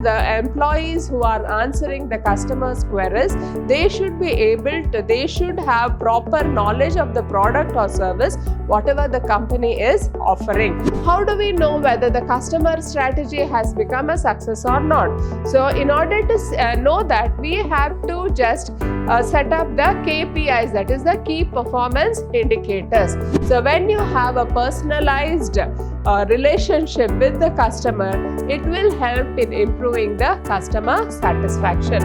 The employees who are answering the customers' queries, they should have proper knowledge of the product or service, whatever the company is offering. How do we know whether the customer strategy has become a success or not? So, in order to know that, we have to just set up the KPIs, that is the key performance indicators. So, when you have a personalized relationship with the customer, it will help in improving the customer satisfaction.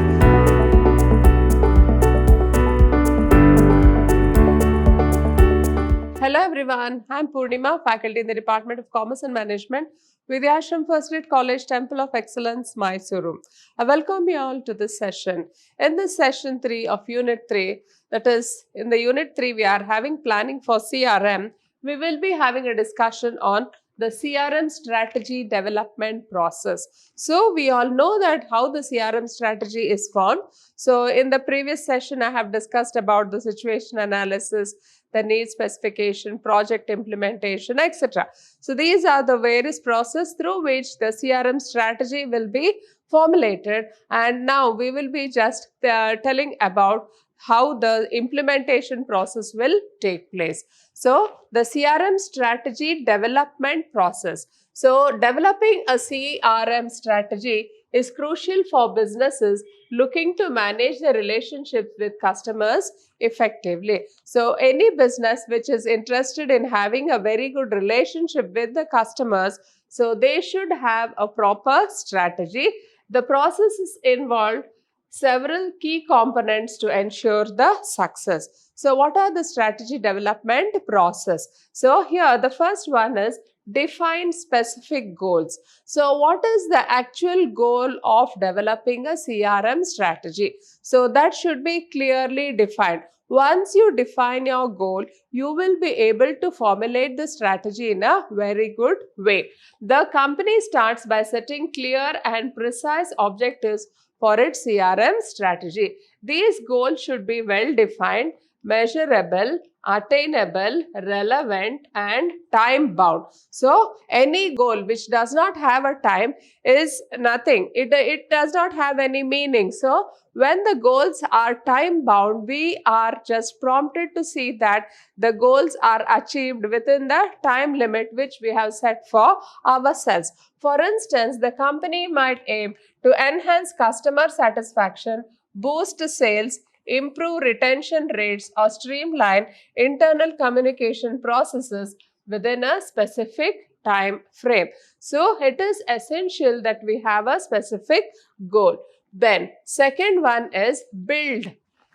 Hello everyone, I am Purnima, faculty in the Department of Commerce and Management, Vidyashram First Grade College, Temple of Excellence, Mysuru. I welcome you all to this session. In this session 3 of Unit 3, that is, in the Unit 3 we are having planning for CRM, we will be having a discussion on the CRM strategy development process. So we all know that how the CRM strategy is formed. So in the previous session, I have discussed about the situation analysis, the need specification, project implementation, etc. So these are the various processes through which the CRM strategy will be formulated. And now we will be just telling about how the implementation process will take place. So, the CRM strategy development process. So, developing a CRM strategy is crucial for businesses looking to manage the relationships with customers effectively. So, any business which is interested in having a very good relationship with the customers, so they should have a proper strategy. The process is involved several key components to ensure the success. So, what are the strategy development process? So, here the first one is define specific goals. So, what is the actual goal of developing a CRM strategy? So, that should be clearly defined. Once you define your goal, you will be able to formulate the strategy in a very good way. The company starts by setting clear and precise objectives for its CRM strategy. These goals should be well defined, measurable, attainable, relevant, and time bound. So, any goal which does not have a time is nothing. It does not have any meaning. So, when the goals are time bound, we are just prompted to see that the goals are achieved within the time limit which we have set for ourselves. For instance, the company might aim to enhance customer satisfaction, boost sales, improve retention rates, or streamline internal communication processes within a specific time frame. So, it is essential that we have a specific goal. Then, second one is build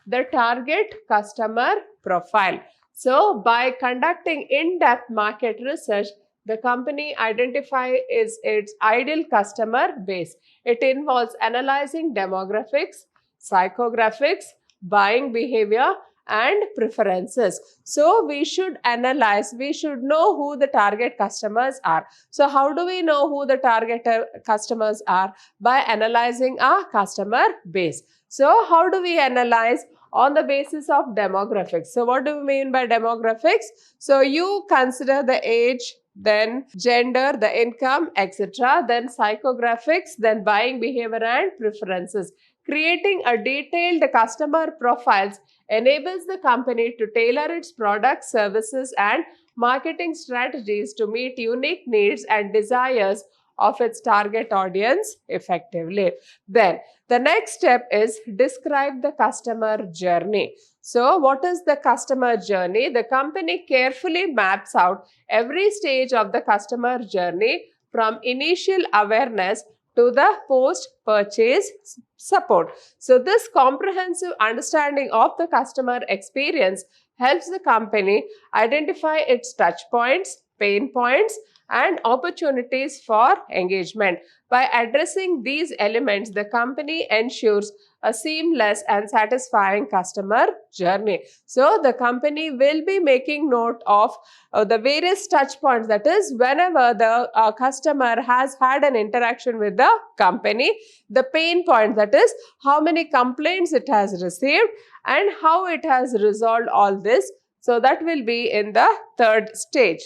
the target customer profile. So, by conducting in-depth market research, the company identifies its ideal customer base. It involves analyzing demographics, psychographics, buying behavior, and preferences. So, we should analyze, we should know who the target customers are. So, how do we know who the target customers are? By analyzing our customer base. So, how do we analyze? On the basis of demographics. So, what do we mean by demographics? So, you consider the age, then gender, the income, etc., then psychographics, then buying behavior and preferences. Creating a detailed customer profiles enables the company to tailor its products, services, and marketing strategies to meet unique needs and desires of its target audience effectively. Then, the next step is describe the customer journey. So, what is the customer journey? The company carefully maps out every stage of the customer journey from initial awareness to the post-purchase support. So, this comprehensive understanding of the customer experience helps the company identify its touch points, pain points, and opportunities for engagement. By addressing these elements, the company ensures a seamless and satisfying customer journey. So, the company will be making note of the various touch points, that is, whenever the customer has had an interaction with the company, the pain point, that is, how many complaints it has received and how it has resolved all this. So, that will be in the third stage.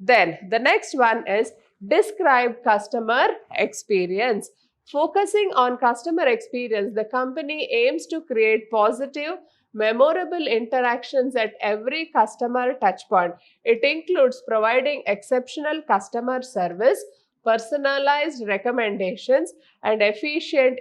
Then the next one is describe customer experience. Focusing on customer experience, the company aims to create positive, memorable interactions at every customer touchpoint. It includes providing exceptional customer service, personalized recommendations, and efficient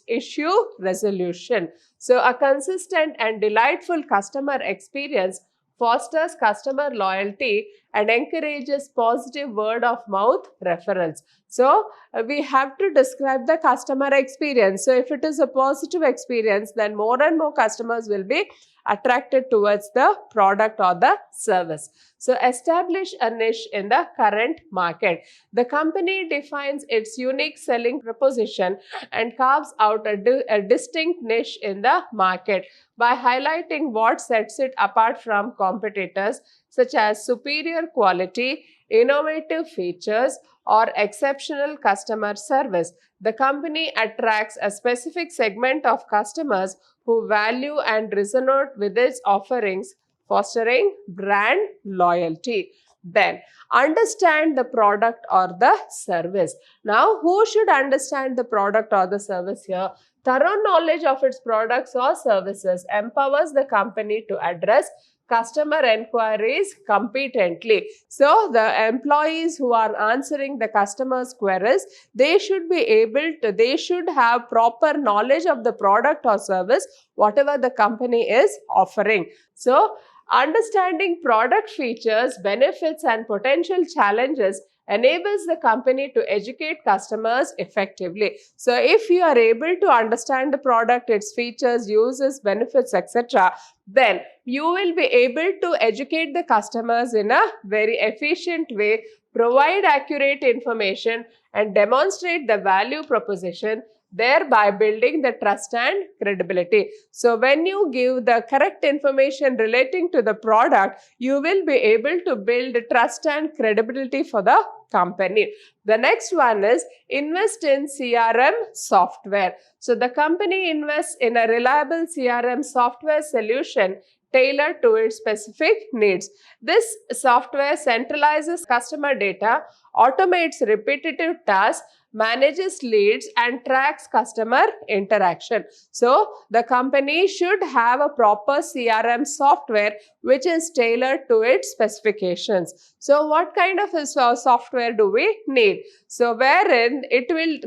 issue resolution. So, a consistent and delightful customer experience fosters customer loyalty and encourages positive word of mouth referrals. So, we have to describe the customer experience. So, if it is a positive experience, then more and more customers will be attracted towards the product or the service. So, establish a niche in the current market. The company defines its unique selling proposition and carves out a distinct niche in the market by highlighting what sets it apart from competitors, such as superior quality, innovative features, or exceptional customer service. The company attracts a specific segment of customers who value and resonate with its offerings, fostering brand loyalty. Then, understand the product or the service. Now, who should understand the product or the service here? Thorough knowledge of its products or services empowers the company to address customer enquiries competently. So, the employees who are answering the customers' queries, they should have proper knowledge of the product or service, whatever the company is offering. So, understanding product features, benefits, and potential challenges enables the company to educate customers effectively. So, if you are able to understand the product, its features, uses, benefits, etc., then you will be able to educate the customers in a very efficient way, provide accurate information, and demonstrate the value proposition, thereby building the trust and credibility. So, when you give the correct information relating to the product, you will be able to build trust and credibility for the company. The next one is invest in CRM software. So, the company invests in a reliable CRM software solution tailored to its specific needs. This software centralizes customer data, automates repetitive tasks, manages leads, and tracks customer interaction. So, the company should have a proper CRM software which is tailored to its specifications. So, what kind of software do we need? So, wherein it will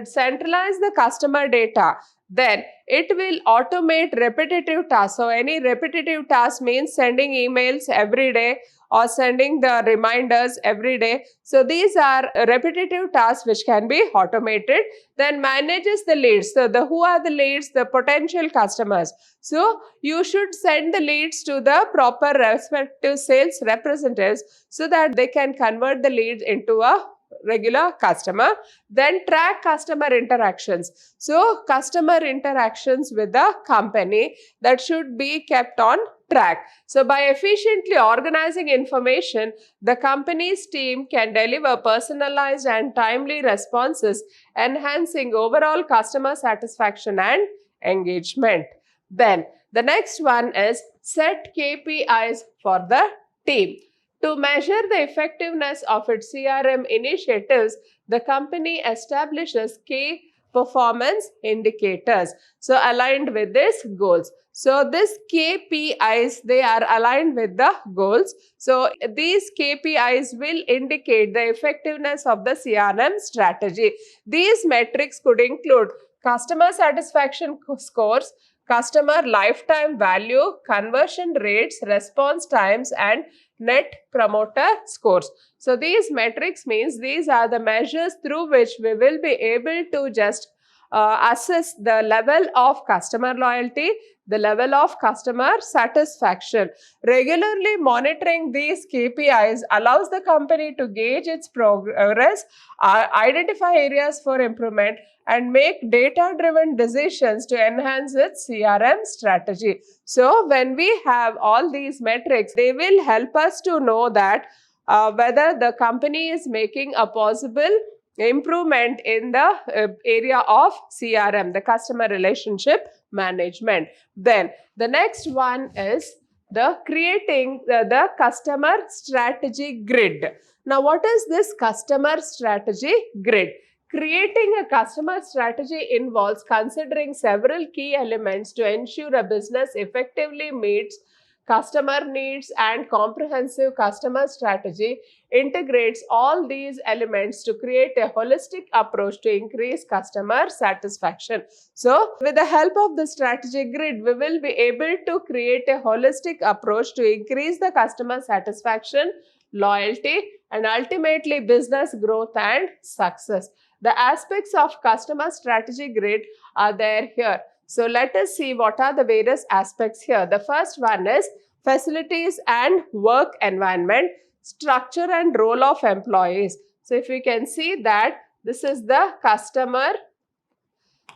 centralize the customer data, then it will automate repetitive tasks. So, any repetitive task means sending emails every day or sending the reminders every day. So, these are repetitive tasks which can be automated. Then manages the leads. So, who are the leads? The potential customers. So, you should send the leads to the proper respective sales representatives so that they can convert the leads into a regular customer. Then track customer interactions. So, customer interactions with the company, that should be kept on track. So, by efficiently organizing information, the company's team can deliver personalized and timely responses, enhancing overall customer satisfaction and engagement. Then, the next one is set KPIs for the team. To measure the effectiveness of its CRM initiatives, the company establishes key performance indicators, so aligned with its goals. So, this KPIs, they are aligned with the goals. So, these KPIs will indicate the effectiveness of the CRM strategy. These metrics could include customer satisfaction scores, customer lifetime value, conversion rates, response times, and net promoter scores. So, these metrics means these are the measures through which we will be able to just assess the level of customer loyalty, the level of customer satisfaction. Regularly monitoring these KPIs allows the company to gauge its progress, identify areas for improvement, and make data-driven decisions to enhance its CRM strategy. So, when we have all these metrics, they will help us to know that whether the company is making a possible improvement in the area of CRM, the customer relationship management. Then, the next one is the creating the customer strategy grid. Now, what is this customer strategy grid? Creating a customer strategy involves considering several key elements to ensure a business effectively meets customer needs, and comprehensive customer strategy integrates all these elements to create a holistic approach to increase customer satisfaction. So, with the help of the strategy grid, we will be able to create a holistic approach to increase the customer satisfaction, loyalty, and ultimately business growth and success. The aspects of customer strategy grid are there here. So let us see what are the various aspects here. The first one is facilities and work environment, structure and role of employees. So if you can see that this is the customer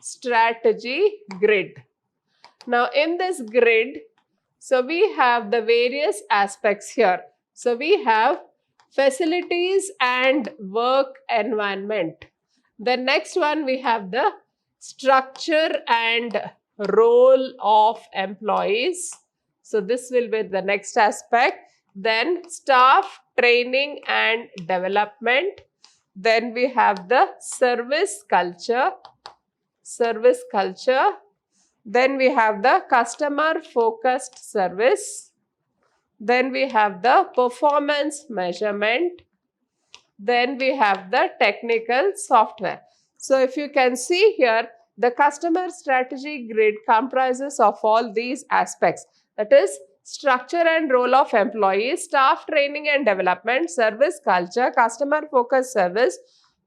strategy grid. Now in this grid, so we have the various aspects here. So we have facilities and work environment. The next one we have the structure and role of employees. So this will be the next aspect. Then staff training and development. Then we have the service culture. Then we have the customer focused service. Then we have the performance measurement. Then we have the technical software. So if you can see here, the customer strategy grid comprises of all these aspects. That is structure and role of employees, staff training and development, service culture, customer focused service,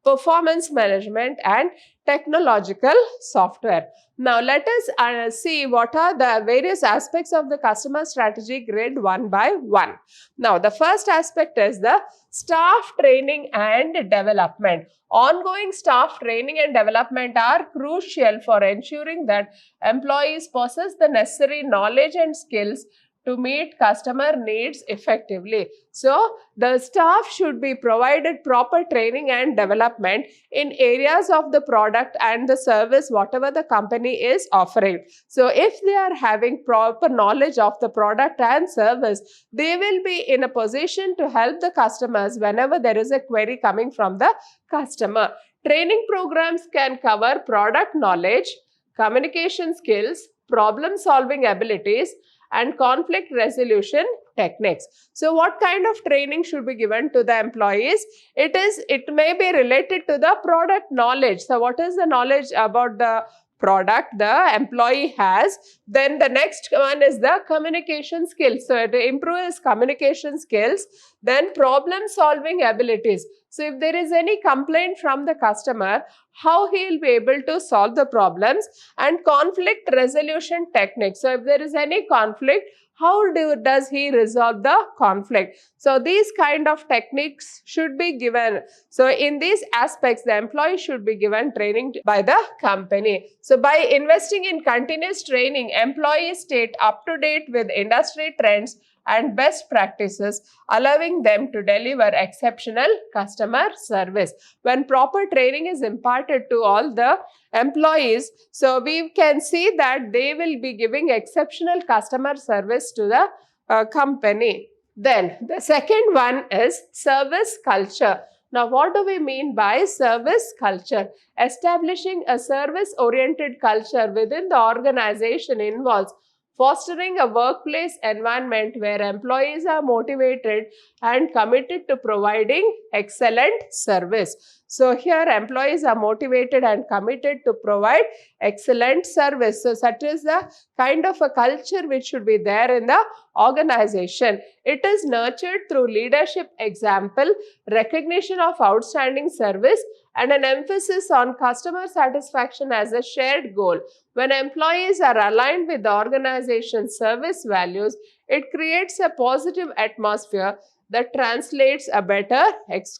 performance management, and technological software. Now let us see what are the various aspects of the customer strategy grid one by one. Now the first aspect is the staff training and development. Ongoing staff training and development are crucial for ensuring that employees possess the necessary knowledge and skills to meet customer needs effectively. So, the staff should be provided proper training and development in areas of the product and the service whatever the company is offering. So, if they are having proper knowledge of the product and service, they will be in a position to help the customers whenever there is a query coming from the customer. Training programs can cover product knowledge, communication skills, problem solving abilities, and conflict resolution techniques. So what kind of training should be given to the employees? It may be related to the product knowledge. So what is the knowledge about the product the employee has? Then the next one is the communication skills. So to improve his communication skills, then problem solving abilities. So if there is any complaint from the customer, how he will be able to solve the problems, and conflict resolution techniques. So if there is any conflict, how does he resolve the conflict? So these kind of techniques should be given. So in these aspects, the employee should be given training by the company. So by investing in continuous training, employees stay up to date with industry trends and best practices, allowing them to deliver exceptional customer service. When proper training is imparted to all the employees, so we can see that they will be giving exceptional customer service to the company. Then the second one is service culture. Now, what do we mean by service culture? Establishing a service-oriented culture within the organization involves fostering a workplace environment where employees are motivated and committed to providing excellent service. So here employees are motivated and committed to provide excellent service. So that is the kind of a culture which should be there in the organization. It is nurtured through leadership example, recognition of outstanding service, and an emphasis on customer satisfaction as a shared goal. When employees are aligned with the organization's service values, it creates a positive atmosphere that translates a better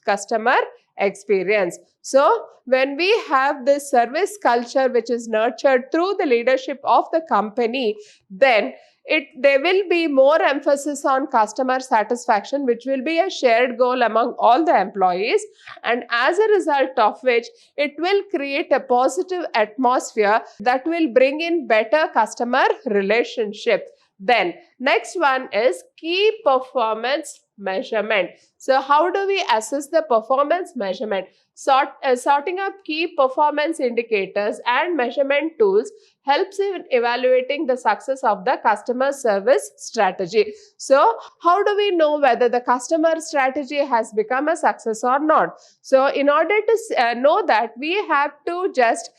customer experience. So, when we have this service culture which is nurtured through the leadership of the company, then there will be more emphasis on customer satisfaction, which will be a shared goal among all the employees, and as a result of which it will create a positive atmosphere that will bring in better customer relationship. Then next one is key performance measurement. So how do we assess the performance measurement? Sorting up key performance indicators and measurement tools helps in evaluating the success of the customer service strategy. So how do we know whether the customer strategy has become a success or not? So in order to know that, we have to just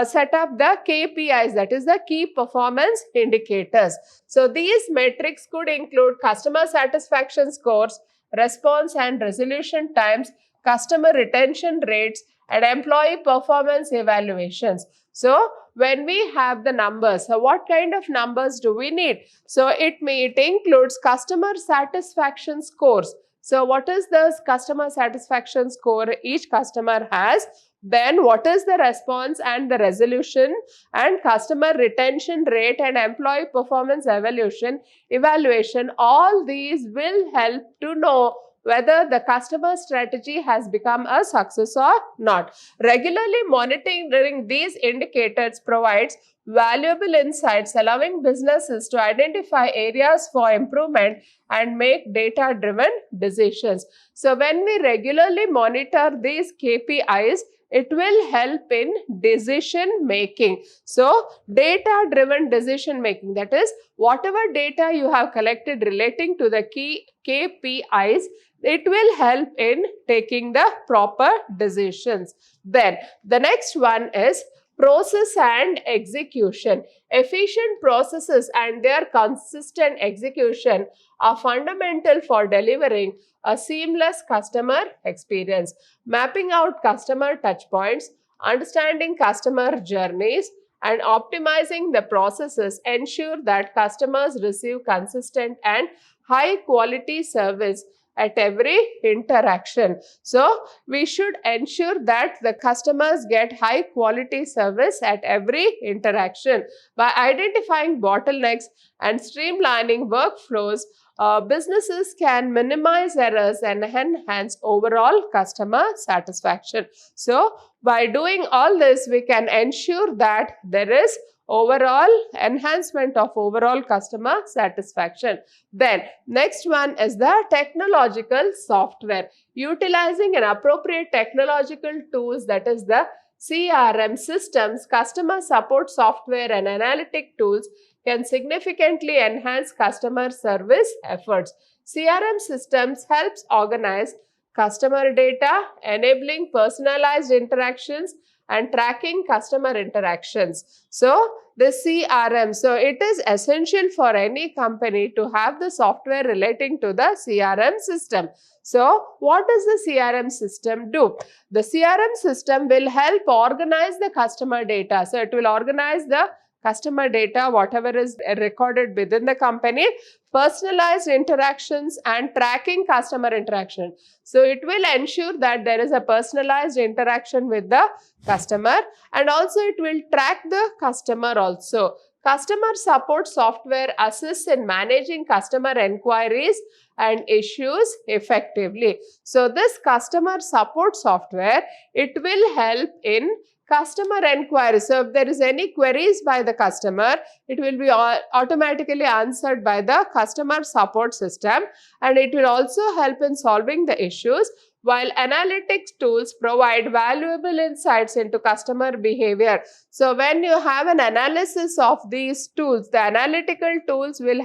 set up the KPIs, that is the key performance indicators. So these metrics could include customer satisfaction scores, response and resolution times, customer retention rates, and employee performance evaluations. So when we have the numbers, so what kind of numbers do we need? So it includes customer satisfaction scores. So what is the customer satisfaction score each customer has? Then what is the response and the resolution and customer retention rate and employee performance evaluation? All these will help to know whether the customer strategy has become a success or not. Regularly monitoring these indicators provides valuable insights, allowing businesses to identify areas for improvement and make data-driven decisions. So when we regularly monitor these KPIs, it will help in decision making. So data-driven decision making, that is, whatever data you have collected relating to the key KPIs, it will help in taking the proper decisions. Then the next one is process and execution. Efficient processes and their consistent execution are fundamental for delivering a seamless customer experience. Mapping out customer touchpoints, understanding customer journeys, and optimizing the processes ensure that customers receive consistent and high quality service at every interaction. So we should ensure that the customers get high quality service at every interaction. By identifying bottlenecks and streamlining workflows, businesses can minimize errors and enhance overall customer satisfaction. So by doing all this, we can ensure that there is overall enhancement of overall customer satisfaction. Then next one is the technological software. Utilizing an appropriate technological tools, that is the CRM systems, customer support software and analytic tools can significantly enhance customer service efforts. CRM systems helps organize customer data, enabling personalized interactions and tracking customer interactions. So the CRM, so it is essential for any company to have the software relating to the CRM system. So what does the CRM system do? The CRM system will help organize the customer data. So it will organize the customer data, whatever is recorded within the company, personalized interactions and tracking customer interaction. So it will ensure that there is a personalized interaction with the customer, and also it will track the customer also. Customer support software assists in managing customer inquiries and issues effectively. So this customer support software, it will help in customer inquiries. So if there is any queries by the customer, it will be automatically answered by the customer support system, and it will also help in solving the issues, while analytics tools provide valuable insights into customer behavior. So when you have an analysis of these tools, the analytical tools will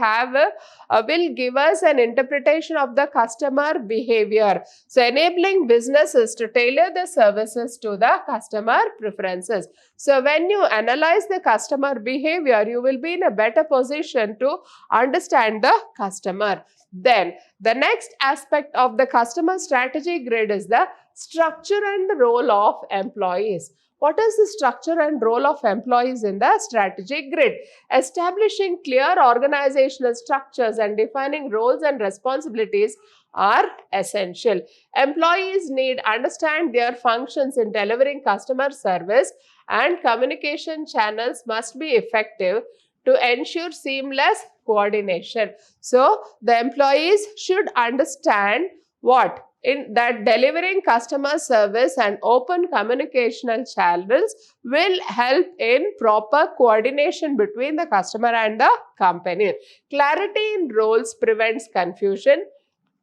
give us an interpretation of the customer behavior. So enabling businesses to tailor the services to the customer preferences. So when you analyze the customer behavior, you will be in a better position to understand the customer. Then the next aspect of the customer strategy grid is the structure and the role of employees. What is the structure and role of employees in the strategic grid? Establishing clear organizational structures and defining roles and responsibilities are essential. Employees need to understand their functions in delivering customer service, and communication channels must be effective to ensure seamless coordination. So the employees should understand what? In that delivering customer service and open communicational channels will help in proper coordination between the customer and the company. Clarity in roles prevents confusion,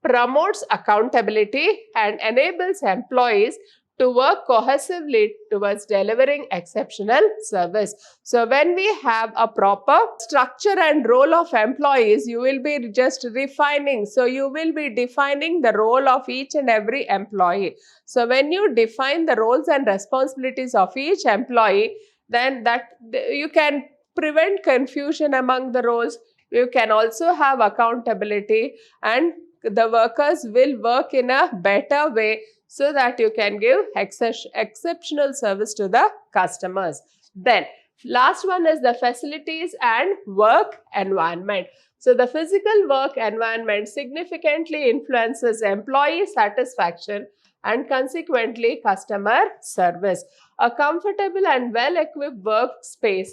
promotes accountability and enables employees to work cohesively towards delivering exceptional service. So when we have a proper structure and role of employees, you will be just refining. So you will be defining the role of each and every employee. So when you define the roles and responsibilities of each employee, then that you can prevent confusion among the roles. You can also have accountability, and the workers will work in a better way so that you can give exceptional service to the customers. Then last one is the facilities and work environment. So the physical work environment significantly influences employee satisfaction and consequently customer service. A comfortable and well-equipped workspace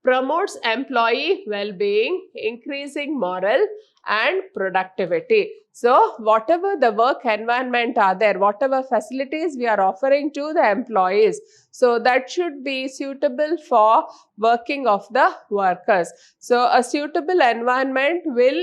promotes employee well-being, increasing morale and productivity. So whatever the work environment are there, whatever facilities we are offering to the employees, so that should be suitable for working of the workers. So a suitable environment will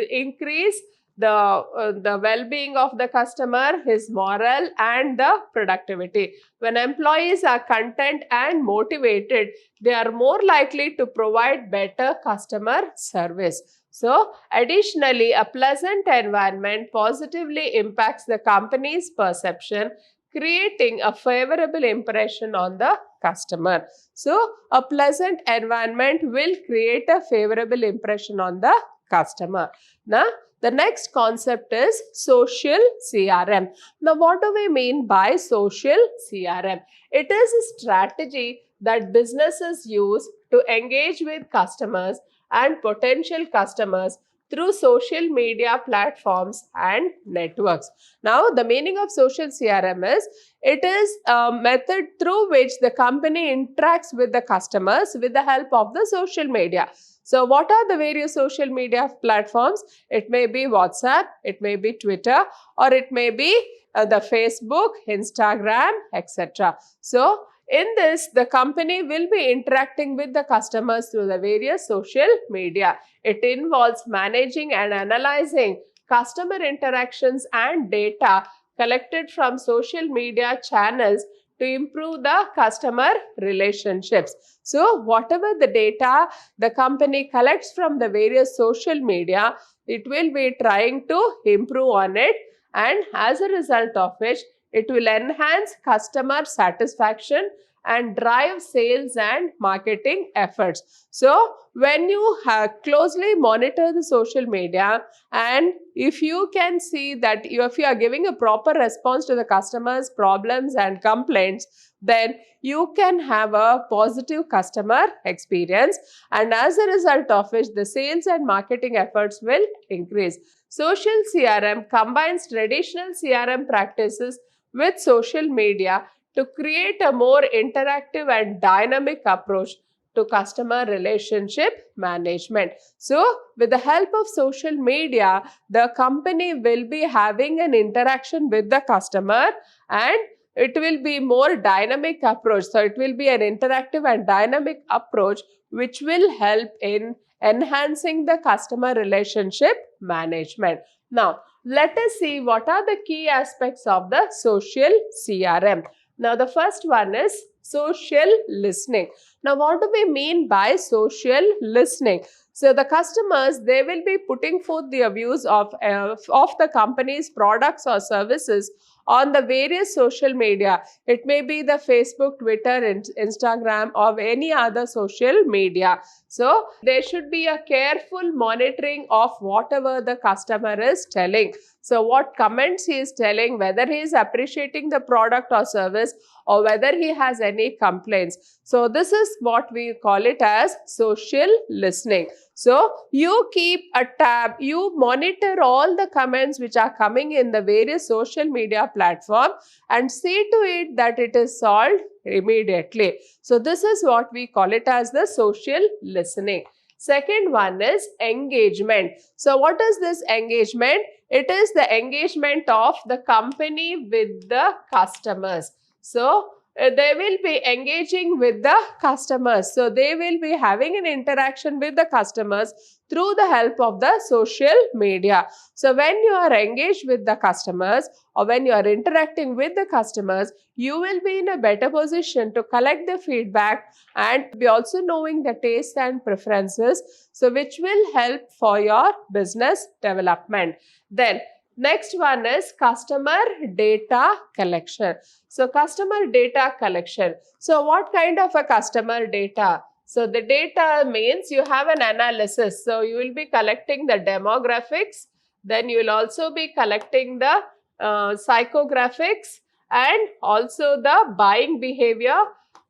increase the well-being of the customer, his morale and the productivity. When employees are content and motivated, they are more likely to provide better customer service. So additionally, a pleasant environment positively impacts the company's perception, creating a favorable impression on the customer. So a pleasant environment will create a favorable impression on the customer. Now, the next concept is social CRM. Now, what do we mean by social CRM? It is a strategy that businesses use to engage with customers and potential customers through social media platforms and networks. Now, the meaning of social CRM is, it is a method through which the company interacts with the customers with the help of the social media. So what are the various social media platforms? It may be WhatsApp, it may be Twitter, or it may be the Facebook, Instagram, etc. So in this, the company will be interacting with the customers through the various social media. It involves managing and analyzing customer interactions and data collected from social media channels to improve the customer relationships. So whatever the data the company collects from the various social media, it will be trying to improve on it, and as a result of which it will enhance customer satisfaction and drive sales and marketing efforts. So when you closely monitor the social media, and if you can see that if you are giving a proper response to the customers' problems and complaints, then you can have a positive customer experience, and as a result of which the sales and marketing efforts will increase. Social CRM combines traditional CRM practices with social media to create a more interactive and dynamic approach to customer relationship management. So, with the help of social media, the company will be having an interaction with the customer, and it will be more dynamic approach. So, it will be an interactive and dynamic approach which will help in enhancing the customer relationship management. Now, let us see what are the key aspects of the social CRM. Now, the first one is social listening. Now, what do we mean by social listening? So, the customers, they will be putting forth their views of the company's products or services on the various social media. It may be the Facebook, Twitter, Instagram, or any other social media. So, there should be a careful monitoring of whatever the customer is telling. So, what comments he is telling, whether he is appreciating the product or service, or whether he has any complaints. So, this is what we call it as social listening. So, you keep a tab, you monitor all the comments which are coming in the various social media platform, and see to it that it is solved immediately. So, this is what we call it as the social listening. Second one is engagement. So, what is this engagement? It is the engagement of the company with the customers. So, they will be engaging with the customers. So they will be having an interaction with the customers through the help of the social media. So when you are engaged with the customers or when you are interacting with the customers, you will be in a better position to collect the feedback and be also knowing the tastes and preferences, so which will help for your business development. Then next one is customer data collection. So customer data collection. So what kind of a customer data? So the data means you have an analysis. So you will be collecting the demographics, then you will also be collecting the psychographics and also the buying behavior,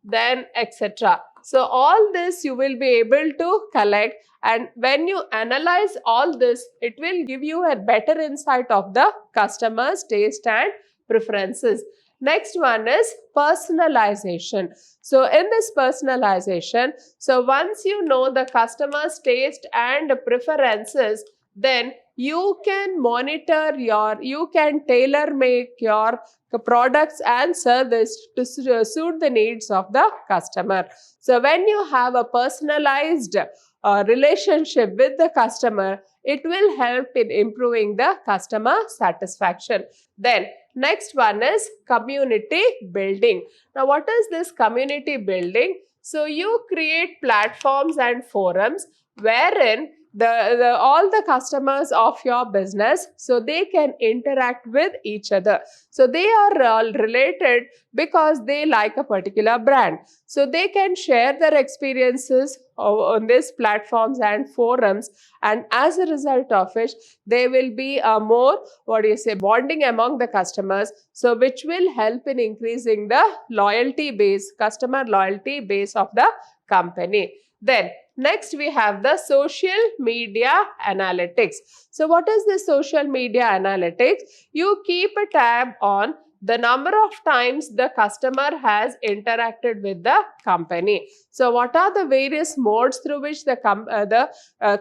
then etc. So all this you will be able to collect, and when you analyze all this, it will give you a better insight of the customer's taste and preferences. Next one is personalization. So in this personalization, so once you know the customer's taste and preferences, then you can monitor you can tailor make your products and service to suit the needs of the customer. So when you have a personalized relationship with the customer, it will help in improving the customer satisfaction. Then next one is community building. Now, what is this community building? So you create platforms and forums wherein all the customers of your business, so they can interact with each other. So they are all related because they like a particular brand. So they can share their experiences on these platforms and forums, and as a result of which there will be a more bonding among the customers, so which will help in increasing the customer loyalty base of the company. Then next we have the social media analytics. So what is the social media analytics? You keep a tab on the number of times the customer has interacted with the company. So what are the various modes through which the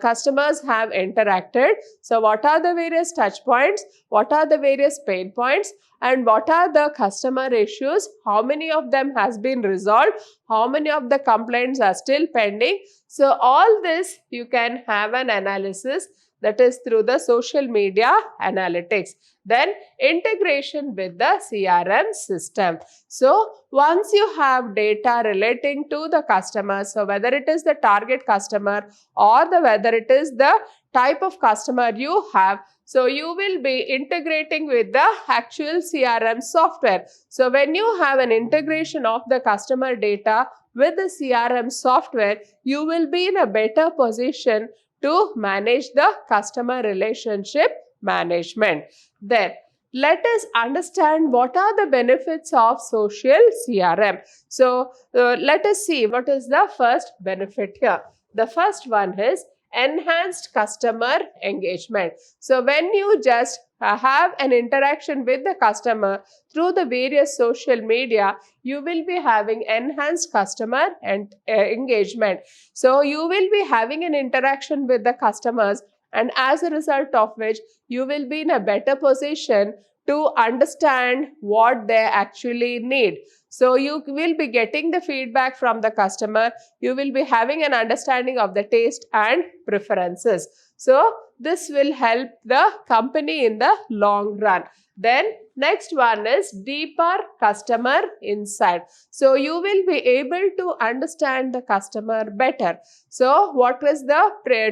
customers have interacted? So what are the various touch points? What are the various pain points? And what are the customer issues? How many of them has been resolved? How many of the complaints are still pending? So all this you can have an analysis, that is through the social media analytics. Then integration with the CRM system. So once you have data relating to the customer, so whether it is the target customer or whether it is the type of customer you have, so you will be integrating with the actual CRM software. So when you have an integration of the customer data with the CRM software, you will be in a better position to manage the customer relationship management. Then let us understand what are the benefits of social CRM. So let us see what is the first benefit here. The first one is enhanced customer engagement. So when you just have an interaction with the customer through the various social media, you will be having enhanced customer and engagement. So you will be having an interaction with the customers, and as a result of which you will be in a better position to understand what they actually need. So you will be getting the feedback from the customer, you will be having an understanding of the taste and preferences. So this will help the company in the long run. Then next one is deeper customer insight. So you will be able to understand the customer better. So what is the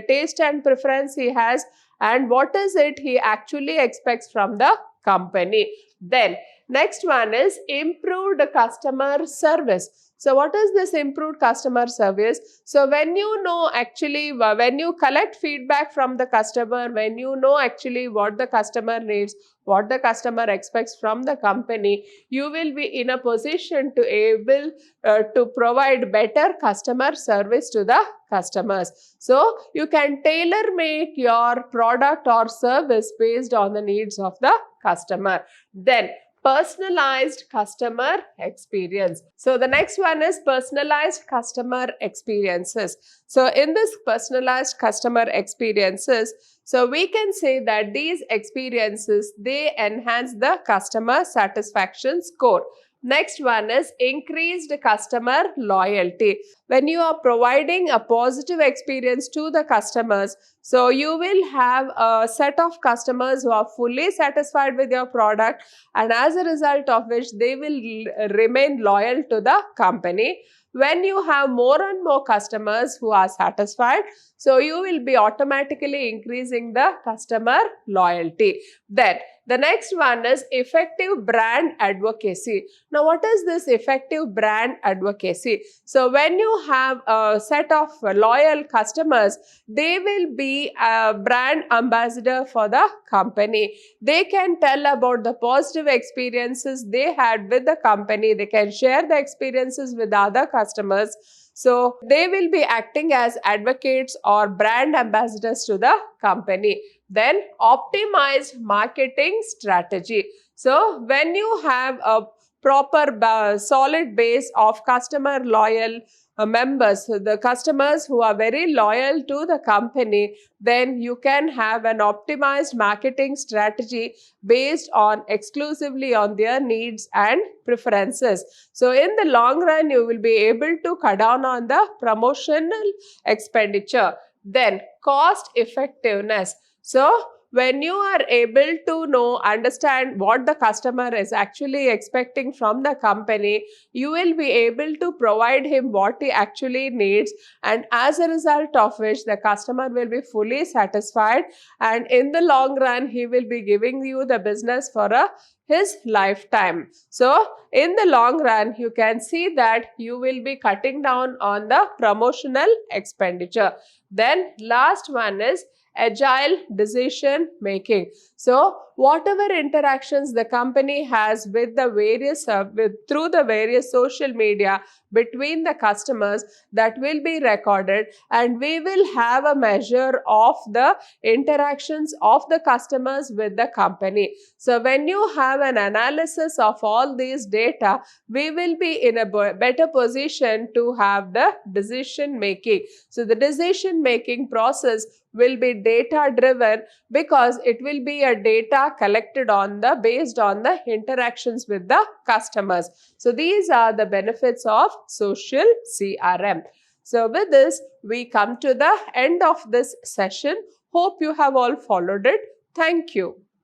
taste and preference he has, and what is it he actually expects from the company. Then next one is improved customer service. So what is this improved customer service? So when you know actually, when you collect feedback from the customer, when you know actually what the customer needs, what the customer expects from the company, you will be in a position to able to provide better customer service to the customers. So you can tailor make your product or service based on the needs of the customer. Then personalized customer experience. So the next one is personalized customer experiences. So in this personalized customer experiences, so we can say that these experiences, they enhance the customer satisfaction score. Next one is increased customer loyalty. When you are providing a positive experience to the customers, so you will have a set of customers who are fully satisfied with your product, and as a result of which they will remain loyal to the company. When you have more and more customers who are satisfied, so you will be automatically increasing the customer loyalty. Then the next one is effective brand advocacy. Now, what is this effective brand advocacy? So, when you have a set of loyal customers, they will be a brand ambassador for the company. They can tell about the positive experiences they had with the company. They can share the experiences with other customers. So, they will be acting as advocates or brand ambassadors to the company. Then, optimized marketing strategy. So, when you have a proper solid base of customer loyal members, so the customers who are very loyal to the company, then you can have an optimized marketing strategy based on exclusively on their needs and preferences. So in the long run, you will be able to cut down on the promotional expenditure. Then cost effectiveness. So when you are able to understand what the customer is actually expecting from the company, you will be able to provide him what he actually needs, and as a result of which the customer will be fully satisfied, and in the long run he will be giving you the business for his lifetime. So in the long run, you can see that you will be cutting down on the promotional expenditure. Then last one is agile decision making. So whatever interactions the company has with the various through the various social media between the customers, that will be recorded, and we will have a measure of the interactions of the customers with the company. So when you have an analysis of all these data, we will be in a better position to have the decision making. So the decision making process will be data driven, because it will be a data collected on the based on the interactions with the customers. So these are the benefits of social CRM. So with this, we come to the end of this session. Hope you have all followed it. Thank you.